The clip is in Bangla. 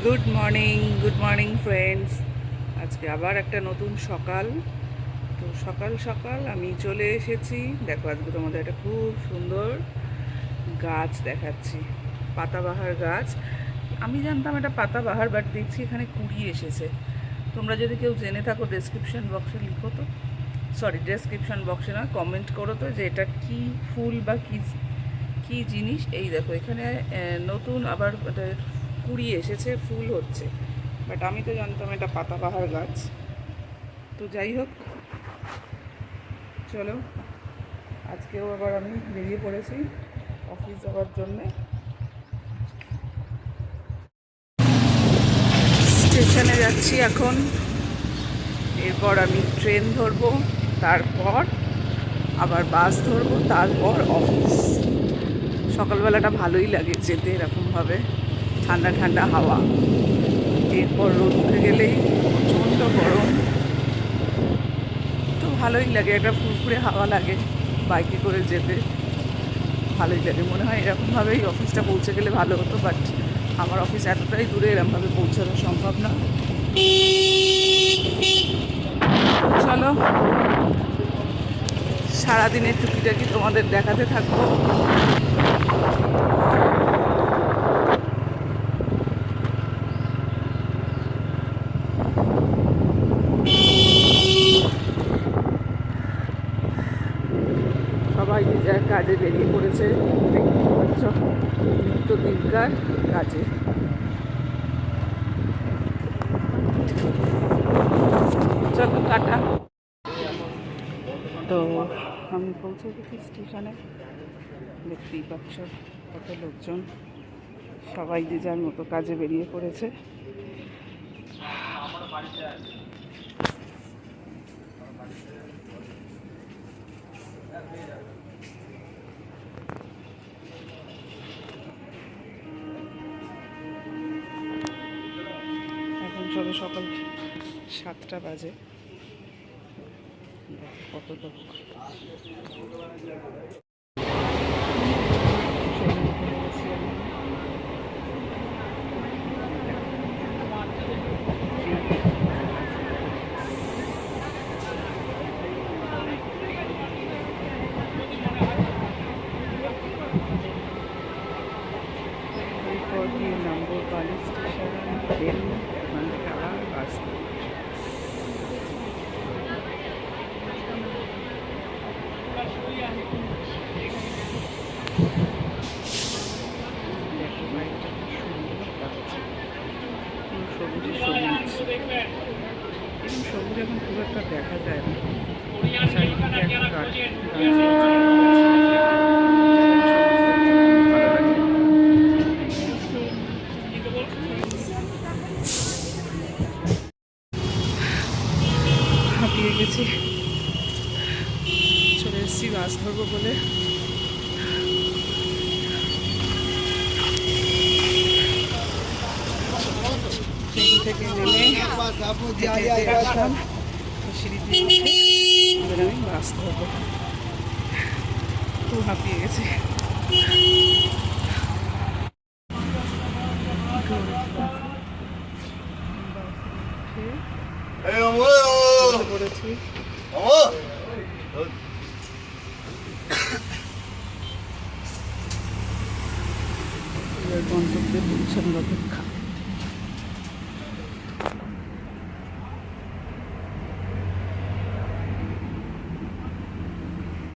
Good morning friends. আজকে আবার একটা নতুন সকাল। তো সকাল সকাল আমি চলে এসেছি। দেখো আজকে তোমাদের একটা খুব সুন্দর গাছ দেখাচ্ছি, পাতাবাহার গাছ। আমি জানতাম এটা পাতাবাহার, বাট দেখছি এখানে কুড়ি এসেছে। তোমরা যদি কেউ জেনে থাকো ডেসক্রিপশন বক্সে লিখো তো, সরি ডেসক্রিপশন বক্সে না, কমেন্ট করো তো যে এটা কী ফুল বা কী জিনিস। এই দেখো এখানে নতুন আবার কুড়ি এসেছে, ফুল হচ্ছে, বাট আমি তো জানতাম এটা পাতাবাহার গাছ। তো যাই হোক, চলো আজকেও আবার আমি বেরিয়ে পড়েছি অফিস যাওয়ার জন্যে। স্টেশনে যাচ্ছি এখন, এরপর আমি ট্রেন ধরবো, তারপর আবার বাস ধরবো, তারপর অফিস। সকালবেলাটা ভালোই লাগে যেতে, এরকমভাবে ঠান্ডা ঠান্ডা হাওয়া। এরপর রোদ উঠে গেলেই প্রচণ্ড গরম, তো ভালোই লাগে, একটা ফুরফুরে হাওয়া লাগে বাইকে করে যেতে, ভালোই লাগে। মনে হয় এরকমভাবেই অফিসটা পৌঁছে গেলে ভালো হতো, বাট আমার অফিস এতটাই দূরে, এরকমভাবে পৌঁছানো সম্ভব না। চলো সারাদিনের টুকিটাকি তোমাদের দেখাতে থাকবো। সবাই নিজের কাজে বেরিয়ে পড়েছে, দেখতে পাচ্ছ, নিত্য দিনকার কাজে। চলো টাটা। তো আমি পৌঁছে গেছি স্টেশনে, দেখতেই পাচ্ছ কত লোকজন, সবাই যে যার মতো কাজে বেরিয়ে পড়েছে। এখন চলো সকাল 7টা বাজে, কত লোক। এরপর দিয়ে নামবো বালি স্টেশন, ট্রেন, ওখান থেকে আবার বাস। সবুজ এখন খুব একটা দেখা যায় না, হাঁপিয়ে গেছি, চলে এসেছি বাস ধরবো বলে। ট্রেন থেকে নেমে আসলাম, সিঁড়ি দিয়ে এবার আমি বাস ধরবো। খুব হাঁপিয়ে গেছি। পড়েছি গন্তব্যে পৌঁছানোর